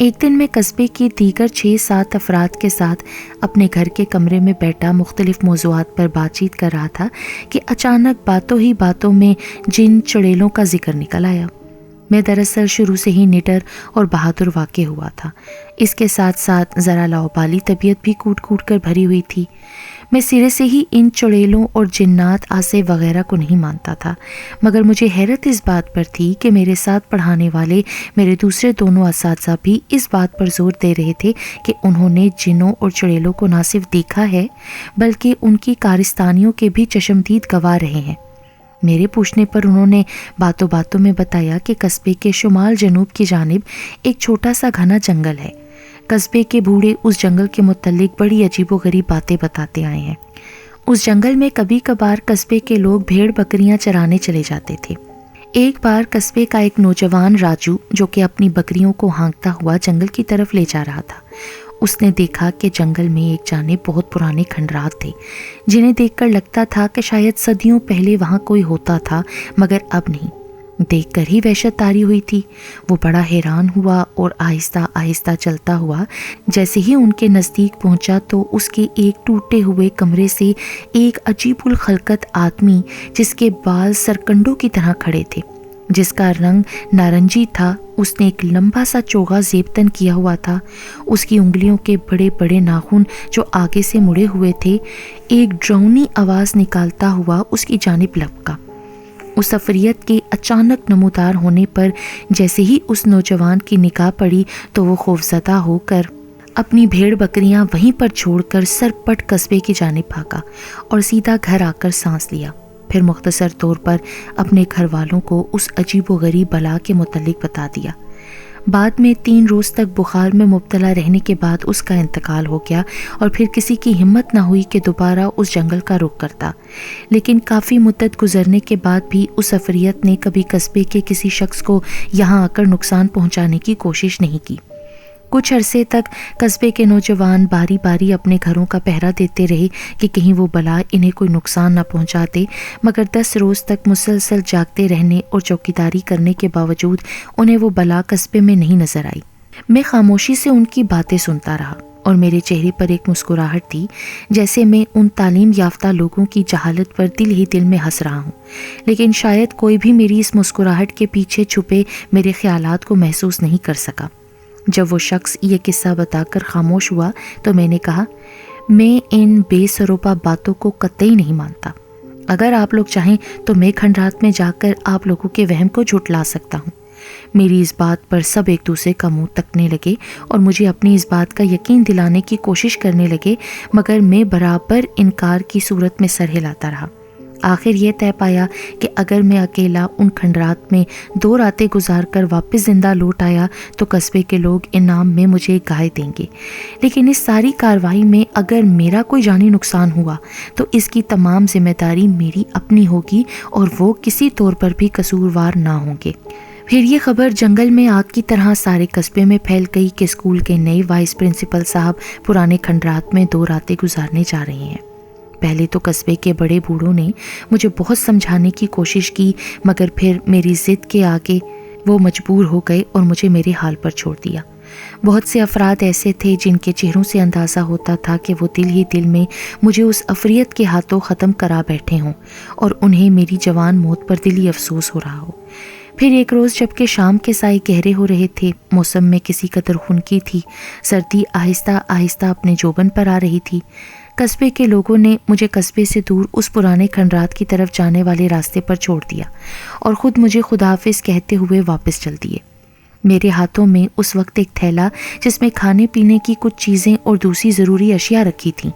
ایک دن میں قصبے کی دیگر 6-7 افراد کے ساتھ اپنے گھر کے کمرے میں بیٹھا مختلف موضوعات پر بات چیت کر رہا تھا کہ اچانک باتوں ہی باتوں میں جن چڑیلوں کا ذکر نکل آیا۔ میں دراصل شروع سے ہی نڈر اور بہادر واقع ہوا تھا، اس کے ساتھ ساتھ ذرا لاوبالی طبیعت بھی کوٹ کوٹ کر بھری ہوئی تھی۔ میں سرے سے ہی ان چڑیلوں اور جنات آسے وغیرہ کو نہیں مانتا تھا، مگر مجھے حیرت اس بات پر تھی کہ میرے ساتھ پڑھانے والے میرے دوسرے دونوں اساتذہ بھی اس بات پر زور دے رہے تھے کہ انہوں نے جنوں اور چڑیلوں کو نہ صرف دیکھا ہے بلکہ ان کی کارستانیوں کے بھی چشمدید گواہ رہے ہیں۔ میرے پوچھنے پر انہوں نے باتوں باتوں میں بتایا کہ قصبے کے شمال جنوب کی جانب ایک چھوٹا سا گھنا جنگل ہے۔ قصبے کے بوڑھے اس جنگل کے متعلق بڑی عجیب و غریب باتیں بتاتے آئے ہیں۔ اس جنگل میں کبھی کبھار قصبے کے لوگ بھیڑ بکریاں چرانے چلے جاتے تھے۔ ایک بار قصبے کا ایک نوجوان راجو جو کہ اپنی بکریوں کو ہانکتا ہوا جنگل کی طرف لے جا رہا تھا، اس نے دیکھا کہ جنگل میں ایک جانب بہت پرانے کھنڈرات تھے جنہیں دیکھ کر لگتا تھا کہ شاید صدیوں پہلے وہاں کوئی ہوتا تھا، مگر اب نہیں۔ دیکھ کر ہی وحشت طاری ہوئی تھی۔ وہ بڑا حیران ہوا اور آہستہ آہستہ چلتا ہوا جیسے ہی ان کے نزدیک پہنچا تو اس کے ایک ٹوٹے ہوئے کمرے سے ایک عجیب الخلقت آدمی جس کے بال سرکنڈوں کی طرح کھڑے تھے، جس کا رنگ نارنجی تھا، اس نے ایک لمبا سا چوغا زیب تن کیا ہوا تھا۔ اس کی انگلیوں کے بڑے بڑے ناخن جو آگے سے مڑے ہوئے تھے ایک ڈراؤنی آواز نکالتا ہوا اس کی جانب لپکا۔ اس عفریت کے اچانک نمودار ہونے پر جیسے ہی اس نوجوان کی نگاہ پڑی تو وہ خوفزدہ ہو کر اپنی بھیڑ بکریاں وہیں پر چھوڑ کر سرپٹ قصبے کی جانب بھاگا اور سیدھا گھر آ کر سانس لیا۔ پھر مختصر طور پر اپنے گھر والوں کو اس عجیب و غریب بلا کے متعلق بتا دیا۔ بعد میں 3 روز تک بخار میں مبتلا رہنے کے بعد اس کا انتقال ہو گیا اور پھر کسی کی ہمت نہ ہوئی کہ دوبارہ اس جنگل کا رخ کرتا۔ لیکن کافی مدت گزرنے کے بعد بھی اس عفریت نے کبھی قصبے کے کسی شخص کو یہاں آ کر نقصان پہنچانے کی کوشش نہیں کی۔ کچھ عرصے تک قصبے کے نوجوان باری باری اپنے گھروں کا پہرا دیتے رہے کہ کہیں وہ بلا انہیں کوئی نقصان نہ پہنچا دے، مگر 10 روز تک مسلسل جاگتے رہنے اور چوکیداری کرنے کے باوجود انہیں وہ بلا قصبے میں نہیں نظر آئی۔ میں خاموشی سے ان کی باتیں سنتا رہا اور میرے چہرے پر ایک مسکراہٹ تھی، جیسے میں ان تعلیم یافتہ لوگوں کی جہالت پر دل ہی دل میں ہنس رہا ہوں، لیکن شاید کوئی بھی میری اس مسکراہٹ کے پیچھے چھپے میرے خیالات کو محسوس نہیں کر سکا۔ جب وہ شخص یہ قصہ بتا کر خاموش ہوا تو میں نے کہا، میں ان بے سروپا باتوں کو قطعی نہیں مانتا۔ اگر آپ لوگ چاہیں تو میں کھنڈرات میں جا کر آپ لوگوں کے وہم کو جھٹلا سکتا ہوں۔ میری اس بات پر سب ایک دوسرے کا منہ تکنے لگے اور مجھے اپنی اس بات کا یقین دلانے کی کوشش کرنے لگے، مگر میں برابر انکار کی صورت میں سر ہلاتا رہا۔ آخر یہ طے پایا کہ اگر میں اکیلا ان کھنڈرات میں 2 راتیں گزار کر واپس زندہ لوٹ آیا تو قصبے کے لوگ انعام میں مجھے ایک گائے دیں گے، لیکن اس ساری کارروائی میں اگر میرا کوئی جانی نقصان ہوا تو اس کی تمام ذمہ داری میری اپنی ہوگی اور وہ کسی طور پر بھی قصوروار نہ ہوں گے۔ پھر یہ خبر جنگل میں آگ کی طرح سارے قصبے میں پھیل گئی کہ اسکول کے نئے وائس پرنسپل صاحب پرانے کھنڈرات میں 2 راتیں گزارنے جا رہے ہیں۔ پہلے تو قصبے کے بڑے بوڑھوں نے مجھے بہت سمجھانے کی کوشش کی، مگر پھر میری ضد کے آگے وہ مجبور ہو گئے اور مجھے میرے حال پر چھوڑ دیا۔ بہت سے افراد ایسے تھے جن کے چہروں سے اندازہ ہوتا تھا کہ وہ دل ہی دل میں مجھے اس عفریت کے ہاتھوں ختم کرا بیٹھے ہوں اور انہیں میری جوان موت پر دلی افسوس ہو رہا ہو۔ پھر ایک روز جب کہ شام کے سائے گہرے ہو رہے تھے، موسم میں کسی قدر خنکی تھی، سردی آہستہ آہستہ اپنے جوبن پر آ رہی تھی، قصبے کے لوگوں نے مجھے قصبے سے دور اس پرانے کھنڈرات کی طرف جانے والے راستے پر چھوڑ دیا اور خود مجھے خداحافظ کہتے ہوئے واپس چل دیے۔ میرے ہاتھوں میں اس وقت ایک تھیلا جس میں کھانے پینے کی کچھ چیزیں اور دوسری ضروری اشیاء رکھی تھیں۔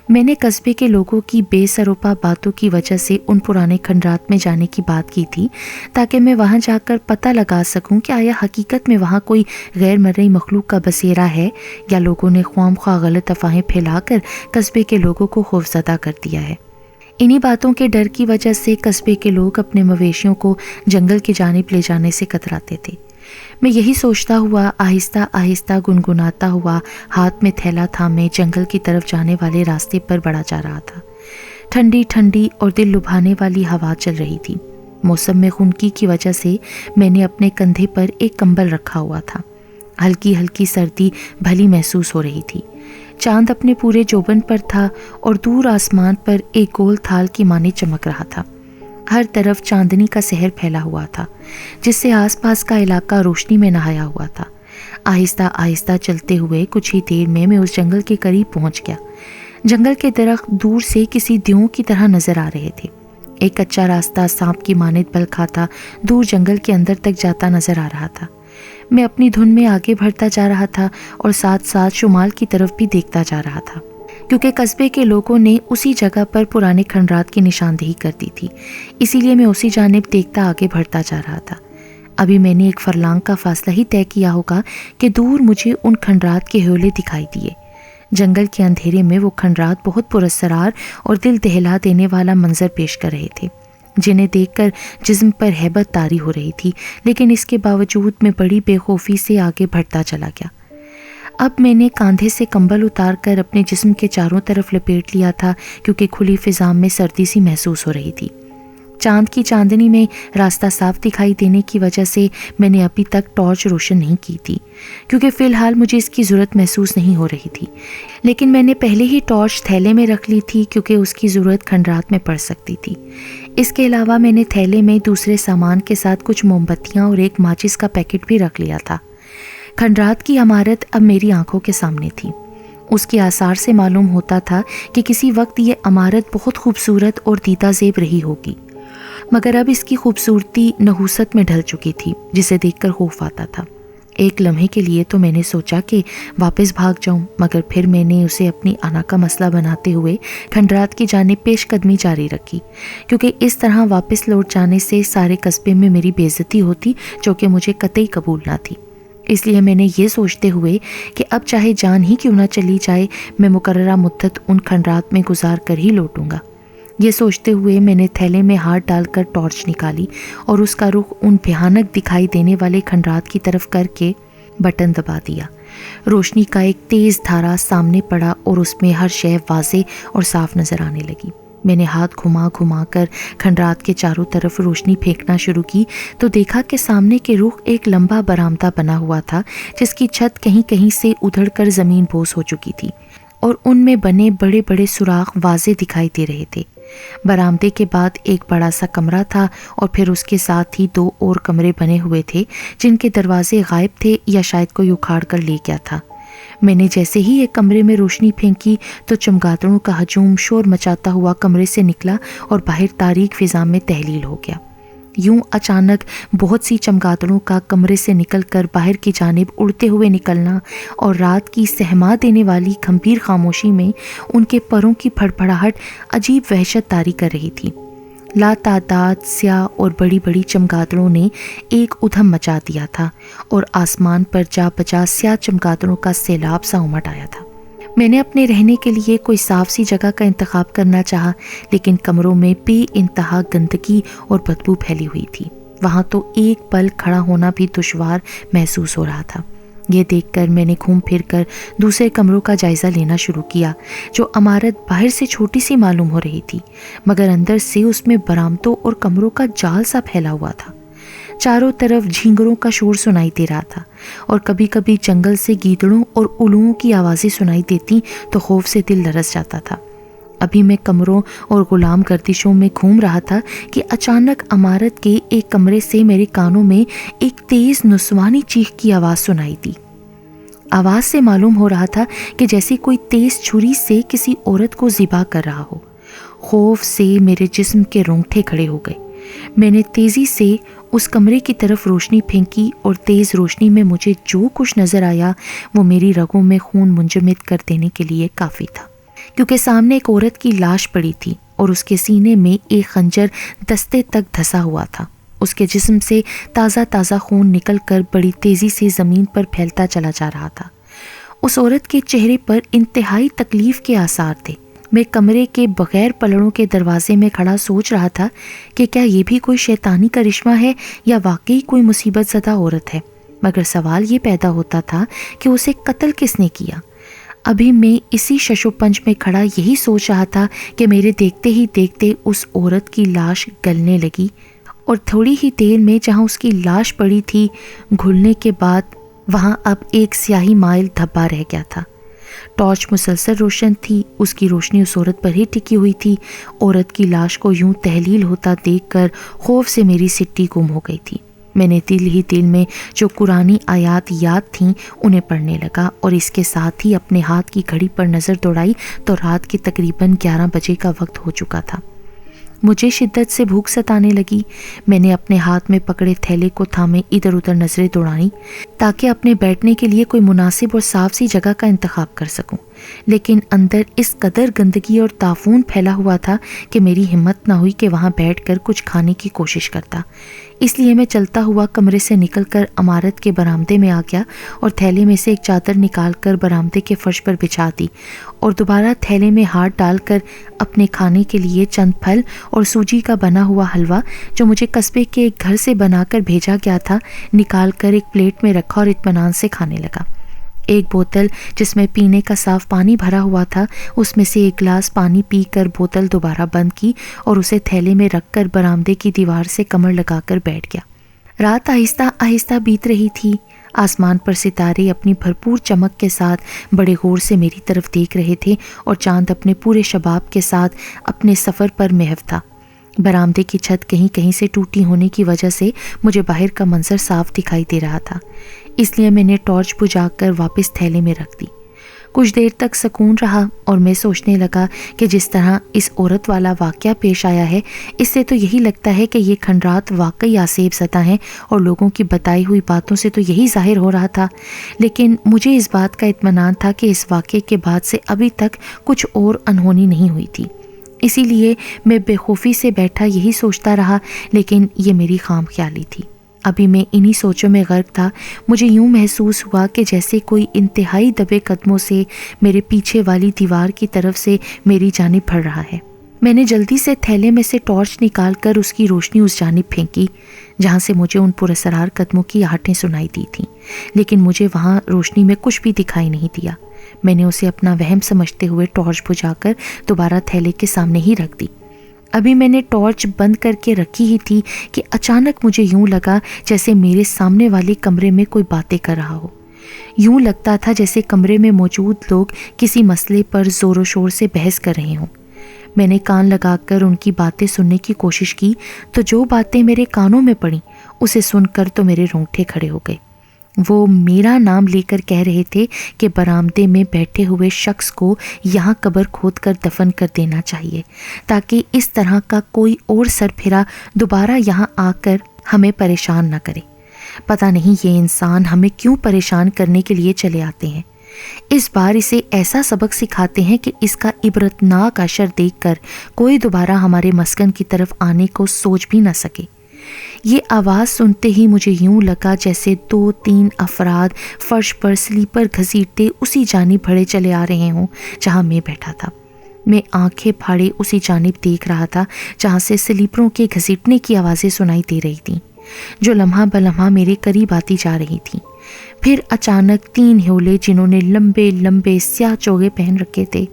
میں نے قصبے کے لوگوں کی بے سروپا باتوں کی وجہ سے ان پرانے کھنڈرات میں جانے کی بات کی تھی تاکہ میں وہاں جا کر پتہ لگا سکوں کہ آیا حقیقت میں وہاں کوئی غیر مرئی مخلوق کا بسیرا ہے یا لوگوں نے خواہ مخواہ غلط افواہیں پھیلا کر قصبے کے لوگوں کو خوفزدہ کر دیا ہے۔ انہی باتوں کے ڈر کی وجہ سے قصبے کے لوگ اپنے مویشیوں کو جنگل کی جانب لے جانے سے کتراتے تھے۔ میں یہی سوچتا ہوا آہستہ آہستہ گنگناتا ہوا ہاتھ میں تھیلا تھامے جنگل کی طرف جانے والے راستے پر بڑھا جا رہا تھا۔ ٹھنڈی ٹھنڈی اور دل لبھانے والی ہوا چل رہی تھی۔ موسم میں خنکی کی وجہ سے میں نے اپنے کندھے پر ایک کمبل رکھا ہوا تھا۔ ہلکی ہلکی سردی بھلی محسوس ہو رہی تھی۔ چاند اپنے پورے جوبن پر تھا اور دور آسمان پر ایک گول تھال کی مانند چمک رہا تھا۔ ہر طرف چاندنی کا سحر پھیلا ہوا تھا جس سے آس پاس کا علاقہ روشنی میں نہایا ہوا تھا۔ آہستہ آہستہ چلتے ہوئے کچھ ہی دیر میں اس جنگل کے قریب پہنچ گیا۔ جنگل کے درخت دور سے کسی دیو کی طرح نظر آ رہے تھے۔ ایک کچا راستہ سانپ کی مانند بل کھاتا دور جنگل کے اندر تک جاتا نظر آ رہا تھا۔ میں اپنی دھن میں آگے بڑھتا جا رہا تھا اور ساتھ ساتھ شمال کی طرف بھی دیکھتا جا رہا تھا، کیونکہ قصبے کے لوگوں نے اسی جگہ پر پرانے کھنڈرات کی نشاندہی کر دی تھی، اسی لیے میں اسی جانب دیکھتا آگے بڑھتا جا رہا تھا۔ ابھی میں نے 1 فرلانگ کا فاصلہ ہی طے کیا ہوگا کہ دور مجھے ان کھنڈرات کے ہیولے دکھائی دیے۔ جنگل کے اندھیرے میں وہ کھنڈرات بہت پراسرار اور دل دہلا دینے والا منظر پیش کر رہے تھے، جنہیں دیکھ کر جسم پر ہیبت طاری ہو رہی تھی، لیکن اس کے باوجود میں بڑی بے خوفی سے آگے بڑھتا چلا گیا۔ اب میں نے کاندھے سے کمبل اتار کر اپنے جسم کے چاروں طرف لپیٹ لیا تھا، کیونکہ کھلی فضا میں سردی سی محسوس ہو رہی تھی۔ چاند کی چاندنی میں راستہ صاف دکھائی دینے کی وجہ سے میں نے ابھی تک ٹارچ روشن نہیں کی تھی، کیونکہ فی الحال مجھے اس کی ضرورت محسوس نہیں ہو رہی تھی، لیکن میں نے پہلے ہی ٹارچ تھیلے میں رکھ لی تھی کیونکہ اس کی ضرورت کھنڈرات میں پڑ سکتی تھی۔ اس کے علاوہ میں نے تھیلے میں دوسرے سامان کے ساتھ کچھ موم بتیاں اور ایک ماچس کا پیکٹ بھی رکھ لیا تھا۔ کھنڈرات کی عمارت اب میری آنکھوں کے سامنے تھی۔ اس کے آثار سے معلوم ہوتا تھا کہ کسی وقت یہ عمارت بہت خوبصورت اور دیدہ زیب رہی ہوگی، مگر اب اس کی خوبصورتی نحوست میں ڈھل چکی تھی، جسے دیکھ کر خوف آتا تھا۔ ایک لمحے کے لیے تو میں نے سوچا کہ واپس بھاگ جاؤں، مگر پھر میں نے اسے اپنی انا کا مسئلہ بناتے ہوئے کھنڈرات کی جانب پیش قدمی جاری رکھی، کیونکہ اس طرح واپس لوٹ جانے سے سارے قصبے میں میری بے عزتی ہوتی، جو کہ مجھے قطعی قبول نہ تھی۔ اس لیے میں نے یہ سوچتے ہوئے کہ اب چاہے جان ہی کیوں نہ چلی جائے، میں مقررہ مدت ان کھنڈرات میں گزار کر ہی لوٹوں گا۔ یہ سوچتے ہوئے میں نے تھیلے میں ہاتھ ڈال کر ٹارچ نکالی اور اس کا رخ ان بھیانک دکھائی دینے والے کھنڈرات کی طرف کر کے بٹن دبا دیا۔ روشنی کا ایک تیز دھارا سامنے پڑا اور اس میں ہر شے واضح اور صاف نظر آنے لگی۔ میں نے ہاتھ گھما گھما کر کھنڈرات کے چاروں طرف روشنی پھینکنا شروع کی تو دیکھا کہ سامنے کے رخ ایک لمبا برآمدہ بنا ہوا تھا، جس کی چھت کہیں کہیں سے ادھڑ کر زمین بوس ہو چکی تھی اور ان میں بنے بڑے بڑے سوراخ واضح دکھائی دے رہے تھے۔ برآمدے کے بعد ایک بڑا سا کمرہ تھا اور پھر اس کے ساتھ ہی 2 اور کمرے بنے ہوئے تھے جن کے دروازے غائب تھے یا شاید کوئی اکھاڑ کر لے گیا تھا۔ میں نے جیسے ہی ایک کمرے میں روشنی پھینکی تو چمگادڑوں کا ہجوم شور مچاتا ہوا کمرے سے نکلا اور باہر تاریک فضا میں تحلیل ہو گیا۔ یوں اچانک بہت سی چمگادڑوں کا کمرے سے نکل کر باہر کی جانب اڑتے ہوئے نکلنا اور رات کی سہما دینے والی گھمبیر خاموشی میں ان کے پروں کی پھڑپھڑاہٹ عجیب وحشت طاری کر رہی تھی۔ لا تعداد سیاہ اور بڑی بڑی چمگادڑوں نے ایک ادھم مچا دیا تھا اور آسمان پر جا بجا سیاہ چمگادڑوں کا سیلاب سا امٹ آیا تھا۔ میں نے اپنے رہنے کے لیے کوئی صاف سی جگہ کا انتخاب کرنا چاہا، لیکن کمروں میں بے انتہا گندگی اور بدبو پھیلی ہوئی تھی۔ وہاں تو ایک پل کھڑا ہونا بھی دشوار محسوس ہو رہا تھا۔ یہ دیکھ کر میں نے گھوم پھر کر دوسرے کمروں کا جائزہ لینا شروع کیا، جو عمارت باہر سے چھوٹی سی معلوم ہو رہی تھی، مگر اندر سے اس میں برآمدوں اور کمروں کا جال سا پھیلا ہوا تھا۔ چاروں طرف جھینگروں کا شور سنائی دے رہا تھا اور کبھی کبھی جنگل سے گیدڑوں اور الوؤں کی آوازیں سنائی دیتی تو خوف سے دل لرز جاتا تھا۔ ابھی میں کمروں اور غلام گردشوں میں گھوم رہا تھا کہ اچانک عمارت کے ایک کمرے سے میرے کانوں میں ایک تیز نسوانی چیخ کی آواز سنائی دی۔ آواز سے معلوم ہو رہا تھا کہ جیسے کوئی تیز چھری سے کسی عورت کو ذبح کر رہا ہو۔ خوف سے میرے جسم کے رونگٹے کھڑے ہو گئے۔ میں نے تیزی سے اس کمرے کی طرف روشنی پھینکی اور تیز روشنی میں مجھے جو کچھ نظر آیا وہ میری رگوں میں خون منجمد کر دینے کے لیے کافی تھا، کیونکہ سامنے ایک عورت کی لاش پڑی تھی اور اس کے سینے میں ایک خنجر دستے تک دھسا ہوا تھا۔ اس کے جسم سے تازہ تازہ خون نکل کر بڑی تیزی سے زمین پر پھیلتا چلا جا رہا تھا۔ اس عورت کے چہرے پر انتہائی تکلیف کے آثار تھے۔ میں کمرے کے بغیر پلڑوں کے دروازے میں کھڑا سوچ رہا تھا کہ کیا یہ بھی کوئی شیطانی کرشمہ ہے یا واقعی کوئی مصیبت زدہ عورت ہے، مگر سوال یہ پیدا ہوتا تھا کہ اسے قتل کس نے کیا۔ ابھی میں اسی شش و پنج میں کھڑا یہی سوچ رہا تھا کہ میرے دیکھتے ہی دیکھتے اس عورت کی لاش گلنے لگی اور تھوڑی ہی دیر میں جہاں اس کی لاش پڑی تھی گھلنے کے بعد وہاں اب ایک سیاہی مائل دھبا رہ گیا تھا۔ ٹارچ مسلسل روشن تھی، اس کی روشنی اس عورت پر ہی ٹکی ہوئی تھی۔ عورت کی لاش کو یوں تحلیل ہوتا دیکھ کر خوف سے میری سٹی گم ہو گئی تھی۔ میں نے دل ہی دل میں جو قرآنی آیات یاد تھیں انہیں پڑھنے لگا، اور اس کے ساتھ ہی اپنے ہاتھ کی گھڑی پر نظر دوڑائی تو رات کے تقریباً 11 بجے کا وقت ہو چکا تھا۔ مجھے شدت سے بھوک ستانے لگی۔ میں نے اپنے ہاتھ میں پکڑے تھیلے کو تھامے ادھر ادھر نظریں دوڑائیں تاکہ اپنے بیٹھنے کے لیے کوئی مناسب اور صاف سی جگہ کا انتخاب کر سکوں، لیکن اندر اس قدر گندگی اور تعفن پھیلا ہوا تھا کہ میری ہمت نہ ہوئی کہ وہاں بیٹھ کر کچھ کھانے کی کوشش کرتا۔ اس لیے میں چلتا ہوا کمرے سے نکل کر عمارت کے برآمدے میں آ گیا اور تھیلے میں سے ایک چادر نکال کر برآمدے کے فرش پر بچھا دی، اور دوبارہ تھیلے میں ہاتھ ڈال کر اپنے کھانے کے لیے چند پھل اور سوجی کا بنا ہوا حلوہ جو مجھے قصبے کے ایک گھر سے بنا کر بھیجا گیا تھا نکال کر ایک پلیٹ میں رکھا اور اطمینان سے کھانے لگا۔ ایک بوتل جس میں پینے کا صاف پانی بھرا ہوا تھا، اس میں سے ایک گلاس پانی پی کر بوتل دوبارہ بند کی اور اسے تھیلے میں رکھ کر برآمدے کی دیوار سے کمر لگا کر بیٹھ گیا۔ رات آہستہ آہستہ بیت رہی تھی۔ آسمان پر ستارے اپنی بھرپور چمک کے ساتھ بڑے غور سے میری طرف دیکھ رہے تھے، اور چاند اپنے پورے شباب کے ساتھ اپنے سفر پر محو تھا۔ برآمدے کی چھت کہیں کہیں سے ٹوٹی ہونے کی وجہ سے مجھے باہر کا منظر صاف دکھائی دے رہا تھا، اس لیے میں نے ٹارچ بجھا کر واپس تھیلے میں رکھ دی۔ کچھ دیر تک سکون رہا اور میں سوچنے لگا کہ جس طرح اس عورت والا واقعہ پیش آیا ہے، اس سے تو یہی لگتا ہے کہ یہ کھنڈرات واقعی آسیب زدہ ہیں، اور لوگوں کی بتائی ہوئی باتوں سے تو یہی ظاہر ہو رہا تھا، لیکن مجھے اس بات کا اطمینان تھا کہ اس واقعے کے بعد سے ابھی تک کچھ اور انہونی نہیں ہوئی تھی۔ اسی لیے میں بے خوفی سے بیٹھا یہی سوچتا رہا، لیکن یہ میری خام خیالی تھی۔ ابھی میں انہی سوچوں میں غرق تھا، مجھے یوں محسوس ہوا کہ جیسے کوئی انتہائی دبے قدموں سے میرے پیچھے والی دیوار کی طرف سے میری جانب بڑھ رہا ہے۔ میں نے جلدی سے تھیلے میں سے ٹارچ نکال کر اس کی روشنی اس جانب پھینکی جہاں سے مجھے ان پراسرار قدموں کی آہٹیں سنائی دی تھیں، لیکن مجھے وہاں روشنی میں کچھ بھی دکھائی نہیں دیا۔ میں نے اسے اپنا وہم سمجھتے ہوئے ٹارچ بجھا کر دوبارہ تھیلے کے سامنے ہی رکھ دی۔ ابھی میں نے ٹارچ بند کر کے رکھی ہی تھی کہ اچانک مجھے یوں لگا جیسے میرے سامنے والے کمرے میں کوئی باتیں کر رہا ہو۔ یوں لگتا تھا جیسے کمرے میں موجود لوگ کسی مسئلے پر زور و شور سے بحث کر رہے ہوں۔ میں نے کان لگا کر ان کی باتیں سننے کی کوشش کی تو جو باتیں میرے کانوں میں پڑیں اسے سن کر تو میرے رونگٹے کھڑے ہو گئے۔ وہ میرا نام لے کر کہہ رہے تھے کہ برآمدے میں بیٹھے ہوئے شخص کو یہاں قبر کھود کر دفن کر دینا چاہیے تاکہ اس طرح کا کوئی اور سرپھرا دوبارہ یہاں آ کر ہمیں پریشان نہ کرے۔ پتہ نہیں یہ انسان ہمیں کیوں پریشان کرنے کے لیے چلے آتے ہیں۔ اس بار اسے ایسا سبق سکھاتے ہیں کہ اس کا عبرتناک اثر دیکھ کر کوئی دوبارہ ہمارے مسکن کی طرف آنے کو سوچ بھی نہ سکے۔ یہ آواز سنتے ہی مجھے یوں لگا جیسے 2-3 افراد فرش پر سلیپر گھسیٹتے اسی جانب بڑھے چلے آ رہے ہوں جہاں میں بیٹھا تھا۔ میں آنکھیں پھاڑے اسی جانب دیکھ رہا تھا جہاں سے سلیپروں کے گھسیٹنے کی آوازیں سنائی دے رہی تھیں، جو لمحہ بلمحہ میرے قریب آتی جا رہی تھیں۔ پھر اچانک 3 ہیولے جنہوں نے لمبے لمبے سیاہ چوغے پہن رکھے تھے،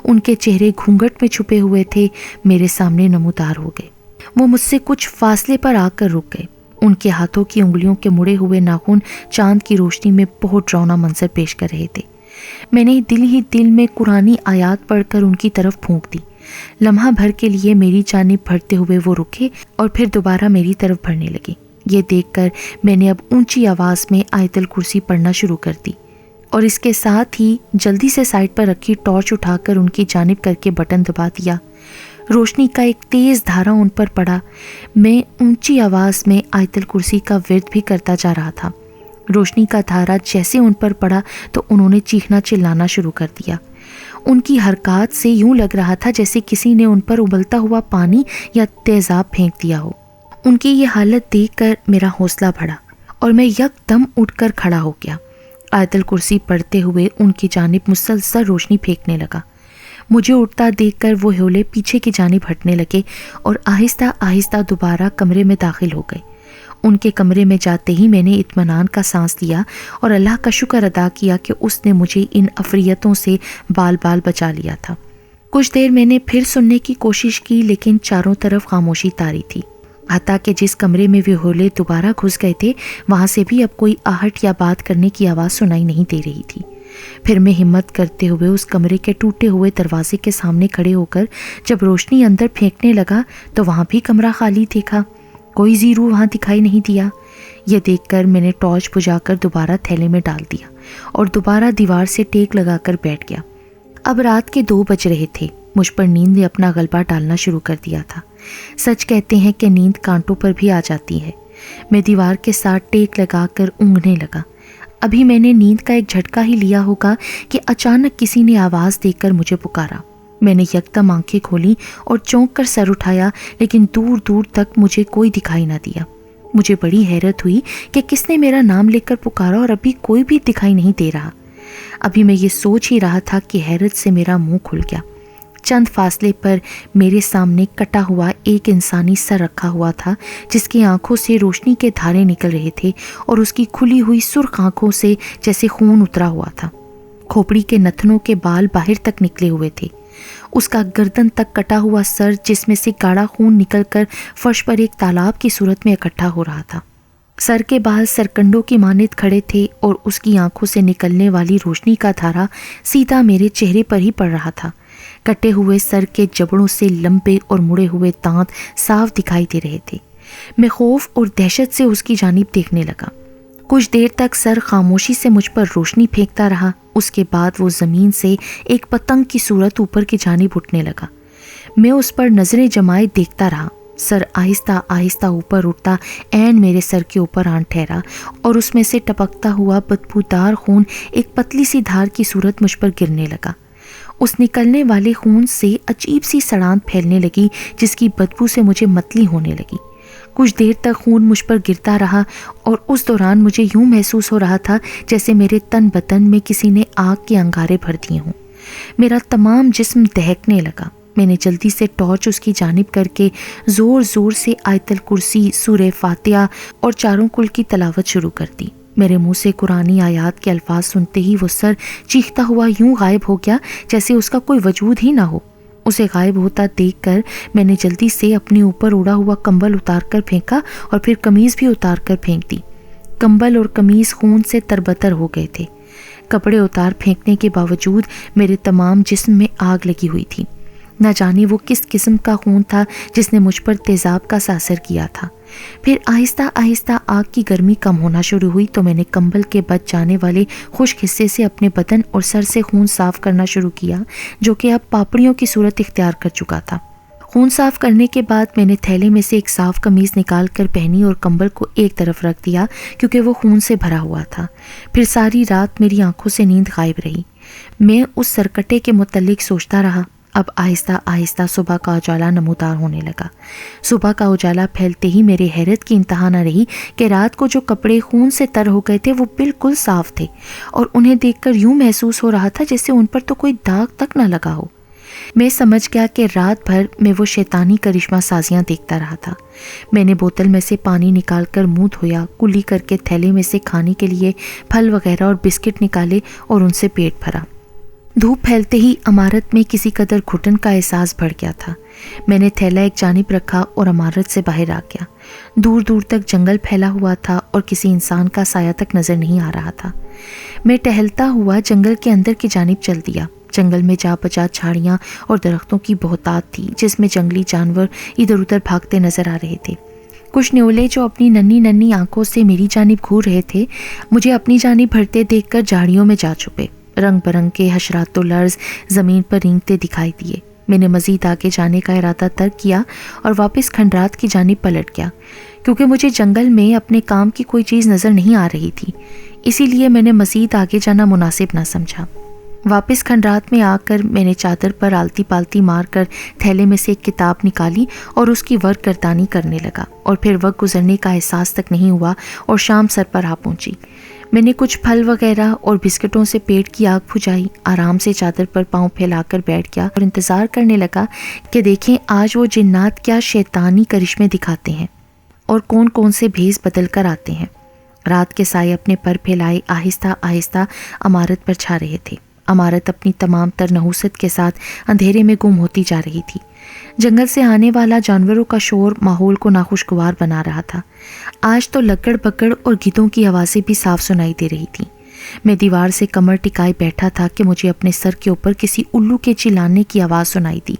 ان کے چہرے گھونگھٹ میں چھپے ہوئے تھے، میرے سامنے نمودار ہو گئے۔ وہ مجھ سے کچھ فاصلے پر آ کر رک گئے۔ ان کے ہاتھوں کی انگلیوں کے مڑے ہوئے ناخن چاند کی روشنی میں بہت ڈراؤنا منظر پیش کر رہے تھے۔ میں نے دل ہی دل میں قرآنی آیات پڑھ کر ان کی طرف پھونک دی۔ لمحہ بھر کے لیے میری جانب بڑھتے ہوئے وہ رکے اور پھر دوبارہ میری طرف بڑھنے لگے۔ یہ دیکھ کر میں نے اب اونچی آواز میں آیت الکرسی پڑھنا شروع کر دی، اور اس کے ساتھ ہی جلدی سے سائڈ پر رکھی ٹارچ اٹھا کر ان کی جانب کر کے بٹن دبا دیا۔ روشنی کا ایک تیز دھارا ان پر پڑا۔ میں اونچی آواز میں آیت الکرسی کا ورد بھی کرتا جا رہا تھا۔ روشنی کا دھارا جیسے ان پر پڑا تو انہوں نے چیخنا چلانا شروع کر دیا۔ ان کی حرکات سے یوں لگ رہا تھا جیسے کسی نے ان پر ابلتا ہوا پانی یا تیزاب پھینک دیا ہو۔ ان کی یہ حالت دیکھ کر میرا حوصلہ بڑھا اور میں یک دم اٹھ کر کھڑا ہو گیا۔ آیت الکرسی پڑھتے ہوئے ان کی جانب مسلسل روشنی پھینکنے لگا۔ مجھے اٹھتا دیکھ کر وہ ہیولے پیچھے کی جانب ہٹنے لگے اور آہستہ آہستہ دوبارہ کمرے میں داخل ہو گئے۔ ان کے کمرے میں جاتے ہی میں نے اطمینان کا سانس لیا اور اللہ کا شکر ادا کیا کہ اس نے مجھے ان افریتوں سے بال بال بچا لیا تھا۔ کچھ دیر میں نے پھر سننے کی کوشش کی لیکن چاروں طرف خاموشی طاری تھی۔ حتیٰ کہ جس کمرے میں وہ ہولے دوبارہ گھس گئے تھے وہاں سے بھی اب کوئی آہٹ یا بات کرنے کی آواز سنائی نہیں دے رہی تھی۔ پھر میں ہمت کرتے ہوئے اس کمرے کے ٹوٹے ہوئے دروازے کے سامنے کھڑے ہو کر جب روشنی اندر پھینکنے لگا تو وہاں بھی کمرہ خالی دیکھا، کوئی زیرو وہاں دکھائی نہیں دیا۔ یہ دیکھ کر میں نے ٹارچ بجھا کر دوبارہ تھیلے میں ڈال دیا اور دوبارہ دیوار سے ٹیک لگا کر بیٹھ گیا۔ اب رات کے 2 بج رہے تھے، مجھ پر نیند نے اپنا غلبہ ڈالنا شروع کر دیا تھا۔ سچ کہتے ہیں کہ نیند کانٹوں پر بھی آ جاتی ہے۔ میں دیوار کے ساتھ ٹیک لگا کر اونگنے لگا۔ ابھی میں نے نیند کا ایک جھٹکا ہی لیا ہوگا کہ اچانک کسی نے آواز دے کر مجھے پکارا۔ میں نے یکدم آنکھیں کھولی اور چونک کر سر اٹھایا، لیکن دور دور تک مجھے کوئی دکھائی نہ دیا۔ مجھے بڑی حیرت ہوئی کہ کس نے میرا نام لے کر پکارا اور ابھی کوئی بھی دکھائی نہیں دے رہا۔ ابھی میں یہ سوچ ہی رہا تھا کہ حیرت سے میرا منہ کھل گیا۔ چند فاصلے پر میرے سامنے کٹا ہوا ایک انسانی سر رکھا ہوا تھا، جس کی آنکھوں سے روشنی کے دھارے نکل رہے تھے اور اس کی کھلی ہوئی سرخ آنکھوں سے جیسے خون اترا ہوا تھا۔ کھوپڑی کے نتنوں کے بال باہر تک نکلے ہوئے تھے۔ اس کا گردن تک کٹا ہوا سر جس میں سے گاڑھا خون نکل کر فرش پر ایک تالاب کی صورت میں اکٹھا ہو رہا تھا۔ سر کے بال سرکنڈوں کی مانند کھڑے تھے اور اس کی آنکھوں سے نکلنے والی روشنی کا دھارا سیدھا میرے چہرے پر ہی پڑ رہا تھا۔ کٹے ہوئے سر کے جبڑوں سے لمبے اور مڑے ہوئے دانت صاف دکھائی دے رہے تھے۔ میں خوف اور دہشت سے اس کی جانب دیکھنے لگا۔ کچھ دیر تک سر خاموشی سے مجھ پر روشنی پھینکتا رہا۔ اس کے بعد وہ زمین سے ایک پتنگ کی صورت اوپر کی جانب اٹھنے لگا۔ میں اس پر نظریں جمائے دیکھتا رہا۔ سر آہستہ آہستہ اوپر اٹھتا عین میرے سر کے اوپر آن ٹھہرا اور اس میں سے ٹپکتا ہوا بدبودار خون ایک پتلی سی دھار کی صورت مجھ پر گرنے لگا۔ اس نکلنے والے خون سے عجیب سی سڑانت پھیلنے لگی جس کی بدبو سے مجھے متلی ہونے لگی۔ کچھ دیر تک خون مجھ پر گرتا رہا اور اس دوران مجھے یوں محسوس ہو رہا تھا جیسے میرے تن بدن میں کسی نے آگ کے انگارے بھر دیے ہوں۔ میرا تمام جسم دہکنے لگا۔ میں نے جلدی سے ٹارچ اس کی جانب کر کے زور زور سے آیت الکرسی، سورہ فاتحہ اور چاروں کل کی تلاوت شروع کر دی۔ میرے منہ سے قرآنی آیات کے الفاظ سنتے ہی وہ سر چیختا ہوا یوں غائب ہو گیا جیسے اس کا کوئی وجود ہی نہ ہو۔ اسے غائب ہوتا دیکھ کر میں نے جلدی سے اپنے اوپر اڑا ہوا کمبل اتار کر پھینکا اور پھر قمیض بھی اتار کر پھینک دی۔ کمبل اور قمیض خون سے تربتر ہو گئے تھے۔ کپڑے اتار پھینکنے کے باوجود میرے تمام جسم میں آگ لگی ہوئی تھی۔ نہ جانے وہ کس قسم کا خون تھا جس نے مجھ پر تیزاب کا اثر کیا تھا۔ پھر آہستہ آہستہ آگ کی گرمی کم ہونا شروع ہوئی تو میں نے کمبل کے بچ جانے والے خشک حصے سے اپنے بدن اور سر سے خون صاف کرنا شروع کیا، جو کہ اب پاپڑیوں کی صورت اختیار کر چکا تھا۔ خون صاف کرنے کے بعد میں نے تھیلے میں سے ایک صاف قمیض نکال کر پہنی اور کمبل کو ایک طرف رکھ دیا کیونکہ وہ خون سے بھرا ہوا تھا۔ پھر ساری رات میری آنکھوں سے نیند غائب رہی۔ میں اس سرکٹے کے متعلق سوچتا رہا۔ اب آہستہ آہستہ صبح کا اجالا نمودار ہونے لگا۔ صبح کا اجالا پھیلتے ہی میرے حیرت کی انتہا نہ رہی کہ رات کو جو کپڑے خون سے تر ہو گئے تھے وہ بالکل صاف تھے اور انہیں دیکھ کر یوں محسوس ہو رہا تھا جیسے ان پر تو کوئی داغ تک نہ لگا ہو۔ میں سمجھ گیا کہ رات بھر میں وہ شیطانی کرشمہ سازیاں دیکھتا رہا تھا۔ میں نے بوتل میں سے پانی نکال کر منہ دھویا، کلی کر کے تھیلے میں سے کھانے کے لیے پھل وغیرہ اور بسکٹ نکالے اور ان سے پیٹ بھرا۔ دھوپ پھیلتے ہی عمارت میں کسی قدر گھٹن کا احساس بڑھ گیا تھا۔ میں نے تھیلا ایک جانب رکھا اور عمارت سے باہر آ گیا۔ دور دور تک جنگل پھیلا ہوا تھا اور کسی انسان کا سایہ تک نظر نہیں آ رہا تھا۔ میں ٹہلتا ہوا جنگل کے اندر کی جانب چل دیا۔ جنگل میں جا بجا جھاڑیاں اور درختوں کی بہتات تھی جس میں جنگلی جانور ادھر ادھر بھاگتے نظر آ رہے تھے۔ کچھ نیولے جو اپنی ننھی ننھی آنکھوں سے میری جانب گھور رہے تھے مجھے اپنی جانب بڑھتے دیکھ کر جھاڑیوں میں جا چھپے۔ رنگ برنگ کے حشرات و لرز زمین پر رینگتے دکھائی دیے۔ میں نے مزید آگے جانے کا ارادہ ترک کیا اور واپس کھنڈرات کی جانب پلٹ گیا، کیونکہ مجھے جنگل میں اپنے کام کی کوئی چیز نظر نہیں آ رہی تھی، اسی لیے میں نے مزید آگے جانا مناسب نہ سمجھا۔ واپس کھنڈرات میں آ کر میں نے چادر پر آلتی پالتی مار کر تھیلے میں سے ایک کتاب نکالی اور اس کی ورق گردانی کرنے لگا، اور پھر وقت گزرنے کا احساس تک نہیں ہوا اور شام سر پر آ پہنچی۔ میں نے کچھ پھل وغیرہ اور بسکٹوں سے پیٹ کی آگ بجھائی، آرام سے چادر پر پاؤں پھیلا کر بیٹھ گیا اور انتظار کرنے لگا کہ دیکھیں آج وہ جنات کیا شیطانی کرشمے دکھاتے ہیں اور کون کون سے بھیس بدل کر آتے ہیں۔ رات کے سائے اپنے پر پھیلائے آہستہ آہستہ عمارت پر چھا رہے تھے۔ عمارت اپنی تمام تر نحوست کے ساتھ اندھیرے میں گم ہوتی جا رہی تھی۔ جنگل سے آنے والا جانوروں کا شور ماحول کو ناخوشگوار بنا رہا تھا۔ آج تو لگڑ بگڑ اور گدھوں کی آوازیں بھی صاف سنائی دے رہی تھیں۔ میں دیوار سے کمر ٹکائے بیٹھا تھا کہ مجھے اپنے سر کے اوپر کسی الو کے چلانے کی آواز سنائی دی۔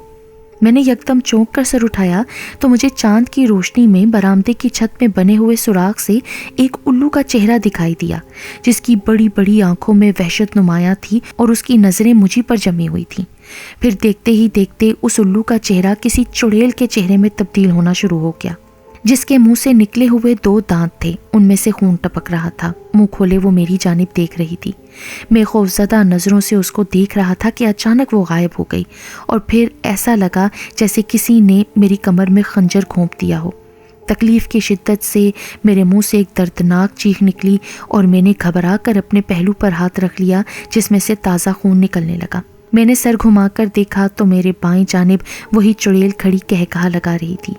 میں نے یکدم چونک کر سر اٹھایا تو مجھے چاند کی روشنی میں برآمدے کی چھت میں بنے ہوئے سوراخ سے ایک الو کا چہرہ دکھائی دیا، جس کی بڑی بڑی آنکھوں میں وحشت نمایاں تھی اور اس کی نظریں مجھی پر جمی ہوئی تھیں۔ پھر دیکھتے ہی دیکھتے اس الو کا چہرہ کسی چڑیل کے چہرے میں تبدیل ہونا شروع ہو گیا، جس کے منہ سے نکلے ہوئے 2 دانت تھے، ان میں سے خون ٹپک رہا تھا۔ منہ کھولے وہ میری جانب دیکھ رہی تھی۔ میں خوفزدہ نظروں سے اس کو دیکھ رہا تھا کہ اچانک وہ غائب ہو گئی، اور پھر ایسا لگا جیسے کسی نے میری کمر میں خنجر گھونپ دیا ہو۔ تکلیف کی شدت سے میرے منہ سے ایک دردناک چیخ نکلی اور میں نے گھبرا کر اپنے پہلو پر ہاتھ رکھ لیا، جس میں سے تازہ خون نکلنے لگا۔ میں نے سر گھما کر دیکھا تو میرے بائیں جانب وہی چڑیل کھڑی قہقہا لگا رہی تھی۔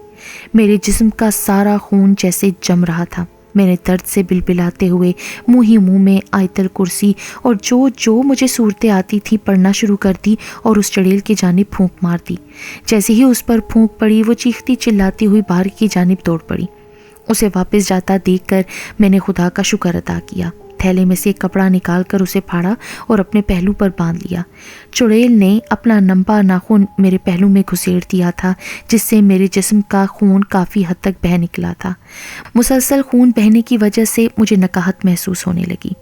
میرے جسم کا سارا خون جیسے جم رہا تھا۔ میں نے درد سے بلبلاتے ہوئے منہ ہی منہ میں آیت الکرسی اور جو مجھے صورتیں آتی تھی پڑھنا شروع کر دی اور اس چڑیل کی جانب پھونک مار دی۔ جیسے ہی اس پر پھونک پڑی وہ چیختی چلاتی ہوئی باہر کی جانب دوڑ پڑی۔ اسے واپس جاتا دیکھ کر میں نے خدا کا شکر ادا کیا۔ تھیلے میں سے ایک کپڑا نکال کر اسے پھاڑا اور اپنے پہلو پر باندھ لیا۔ چڑیل نے اپنا نمبا ناخن میرے پہلو میں گھسیڑ دیا تھا، جس سے میرے جسم کا خون کافی حد تک بہہ نکلا تھا۔ مسلسل خون بہنے کی وجہ سے مجھے نکاہت محسوس ہونے لگی۔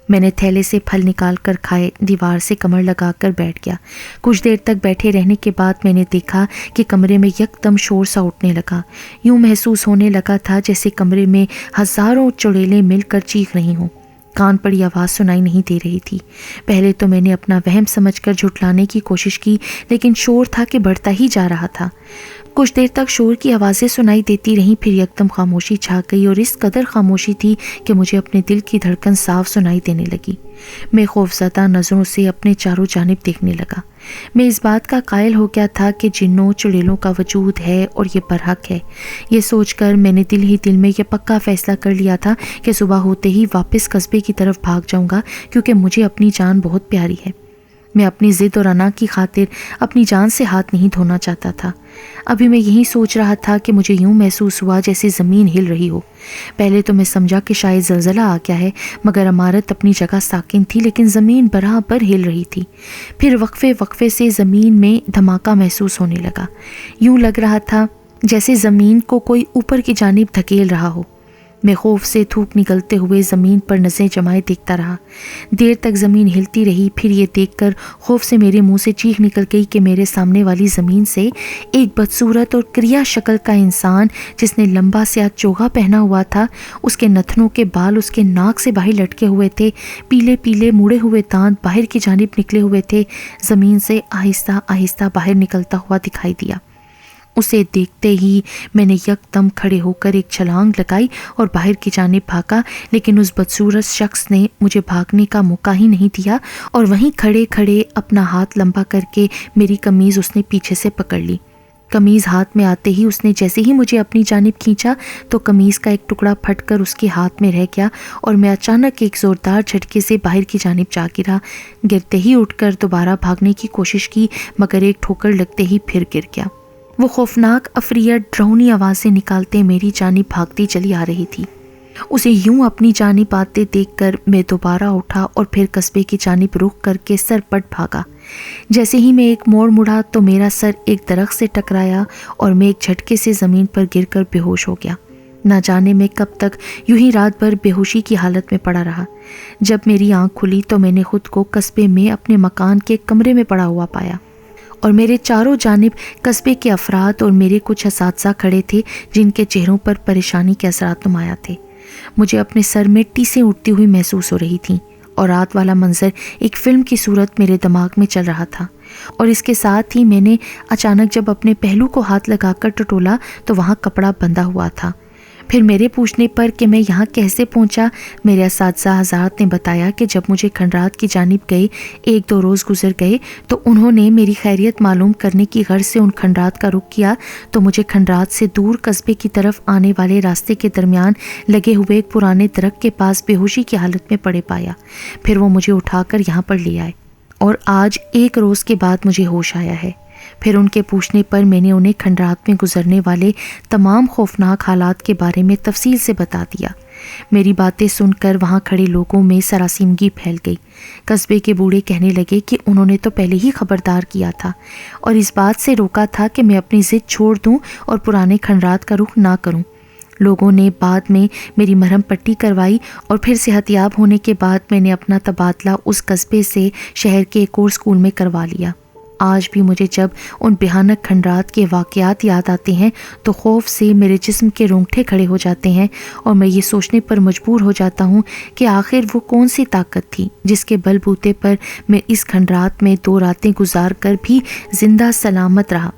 میں نے تھیلے سے پھل نکال کر کھائے، دیوار سے کمر لگا کر بیٹھ گیا۔ کچھ دیر تک بیٹھے رہنے کے بعد میں نے دیکھا کہ کمرے میں یکدم شور سا اٹھنے لگا۔ یوں محسوس ہونے لگا تھا جیسے کمرے میں ہزاروں چڑیلیں مل کر چیخ رہی ہوں۔ کان پڑی آواز سنائی نہیں دے رہی تھی۔ پہلے تو میں نے اپنا وہم سمجھ کر جھٹلانے کی کوشش کی، لیکن شور تھا کہ بڑھتا ہی جا رہا تھا۔ کچھ دیر تک شور کی آوازیں سنائی دیتی رہیں، پھر یکدم خاموشی چھا گئی، اور اس قدر خاموشی تھی کہ مجھے اپنے دل کی دھڑکن صاف سنائی دینے لگی۔ میں خوفزدہ نظروں سے اپنے چاروں جانب دیکھنے لگا۔ میں اس بات کا قائل ہو گیا تھا کہ جنوں چڑیلوں کا وجود ہے اور یہ برحق ہے۔ یہ سوچ کر میں نے دل ہی دل میں یہ پکا فیصلہ کر لیا تھا کہ صبح ہوتے ہی واپس قصبے کی طرف بھاگ جاؤں گا، کیونکہ مجھے اپنی جان بہت پیاری ہے۔ میں اپنی ضد اور انا کی خاطر اپنی جان سے ہاتھ نہیں دھونا چاہتا تھا۔ ابھی میں یہی سوچ رہا تھا کہ مجھے یوں محسوس ہوا جیسے زمین ہل رہی ہو۔ پہلے تو میں سمجھا کہ شاید زلزلہ آ گیا ہے، مگر عمارت اپنی جگہ ساکن تھی، لیکن زمین برابر ہل رہی تھی۔ پھر وقفے سے زمین میں دھماکہ محسوس ہونے لگا۔ یوں لگ رہا تھا جیسے زمین کو کوئی اوپر کی جانب دھکیل رہا ہو۔ میں خوف سے تھوک نکلتے ہوئے زمین پر نظریں جمائے دیکھتا رہا۔ دیر تک زمین ہلتی رہی، پھر یہ دیکھ کر خوف سے میرے منہ سے چیخ نکل گئی کہ میرے سامنے والی زمین سے ایک بدصورت اور کریا شکل کا انسان، جس نے لمبا سیاہ چوغا پہنا ہوا تھا، اس کے نتنوں کے بال اس کے ناک سے باہر لٹکے ہوئے تھے، پیلے پیلے مڑے ہوئے دانت باہر کی جانب نکلے ہوئے تھے، زمین سے آہستہ آہستہ باہر نکلتا ہوا دکھائی دیا۔ اسے دیکھتے ہی میں نے یکدم کھڑے ہو کر ایک چھلانگ لگائی اور باہر کی جانب بھاگا، لیکن اس بدصورت شخص نے مجھے بھاگنے کا موقع ہی نہیں دیا، اور وہیں کھڑے کھڑے اپنا ہاتھ لمبا کر کے میری قمیض اس نے پیچھے سے پکڑ لی۔ قمیض ہاتھ میں آتے ہی اس نے جیسے ہی مجھے اپنی جانب کھینچا تو قمیض کا ایک ٹکڑا پھٹ کر اس کے ہاتھ میں رہ گیا، اور میں اچانک ایک زوردار جھٹکے سے باہر کی جانب جا گرا۔ گرتے ہی اٹھ کر دوبارہ بھاگنے کی کوشش کی، مگر ایک ٹھوکر لگتے ہی پھر گر گیا۔ وہ خوفناک افریت ڈراؤنی آوازیں نکالتے میری جانب بھاگتی چلی آ رہی تھی۔ اسے یوں اپنی جانب آتے دیکھ کر میں دوبارہ اٹھا اور پھر قصبے کی جانب رخ کر کے سر پٹ بھاگا۔ جیسے ہی میں ایک موڑ مڑا تو میرا سر ایک درخت سے ٹکرایا اور میں ایک جھٹکے سے زمین پر گر کر بے ہوش ہو گیا۔ نہ جانے میں کب تک یوں ہی رات بھر بے ہوشی کی حالت میں پڑا رہا۔ جب میری آنکھ کھلی تو میں نے خود کو قصبے میں اپنے مکان کے کمرے میں پڑا ہوا پایا، اور میرے چاروں جانب قصبے کے افراد اور میرے کچھ اساتذہ کھڑے تھے، جن کے چہروں پر پریشانی کے اثرات نمایاں تھے۔ مجھے اپنے سر میں ٹیسیں اٹھتی ہوئی محسوس ہو رہی تھیں، اور رات والا منظر ایک فلم کی صورت میرے دماغ میں چل رہا تھا۔ اور اس کے ساتھ ہی میں نے اچانک جب اپنے پہلو کو ہاتھ لگا کر ٹٹولا تو وہاں کپڑا بندھا ہوا تھا۔ پھر میرے پوچھنے پر کہ میں یہاں کیسے پہنچا، میرے اساتذہ حضرات نے بتایا کہ جب مجھے کھنڈرات کی جانب گئے 1-2 روز گزر گئے تو انہوں نے میری خیریت معلوم کرنے کی غرض سے ان کھنڈرات کا رخ کیا، تو مجھے کھنڈرات سے دور قصبے کی طرف آنے والے راستے کے درمیان لگے ہوئے ایک پرانے درخت کے پاس بے ہوشی کی حالت میں پڑے پایا۔ پھر وہ مجھے اٹھا کر یہاں پر لے آئے، اور آج 1 روز کے بعد مجھے ہوش آیا ہے۔ پھر ان کے پوچھنے پر میں نے انہیں کھنڈرات میں گزرنے والے تمام خوفناک حالات کے بارے میں تفصیل سے بتا دیا۔ میری باتیں سن کر وہاں کھڑے لوگوں میں سراسیمگی پھیل گئی۔ قصبے کے بوڑھے کہنے لگے کہ انہوں نے تو پہلے ہی خبردار کیا تھا اور اس بات سے روکا تھا کہ میں اپنی ضد چھوڑ دوں اور پرانے کھنڈرات کا رخ نہ کروں۔ لوگوں نے بعد میں میری مرہم پٹی کروائی اور پھر صحت یاب ہونے کے بعد میں نے اپنا تبادلہ اس قصبے سے شہر کے ایک اور اسکول میں کروا لیا۔ آج بھی مجھے جب ان بھیانک کھنڈرات کے واقعات یاد آتے ہیں تو خوف سے میرے جسم کے رونگٹے کھڑے ہو جاتے ہیں اور میں یہ سوچنے پر مجبور ہو جاتا ہوں کہ آخر وہ کون سی طاقت تھی جس کے بل بوتے پر میں اس کھنڈرات میں 2 راتیں گزار کر بھی زندہ سلامت رہا۔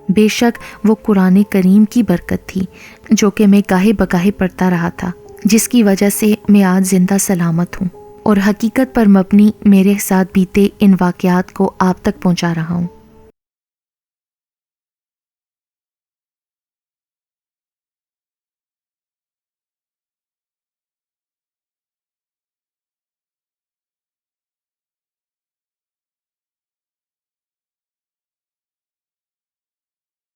بے شک وہ قرآن کریم کی برکت تھی جو کہ میں گاہے بگاہے پڑھتا رہا تھا، جس کی وجہ سے میں آج زندہ سلامت ہوں اور حقیقت پر مبنی میرے ساتھ بیتے ان واقعات کو آپ تک پہنچا رہا ہوں۔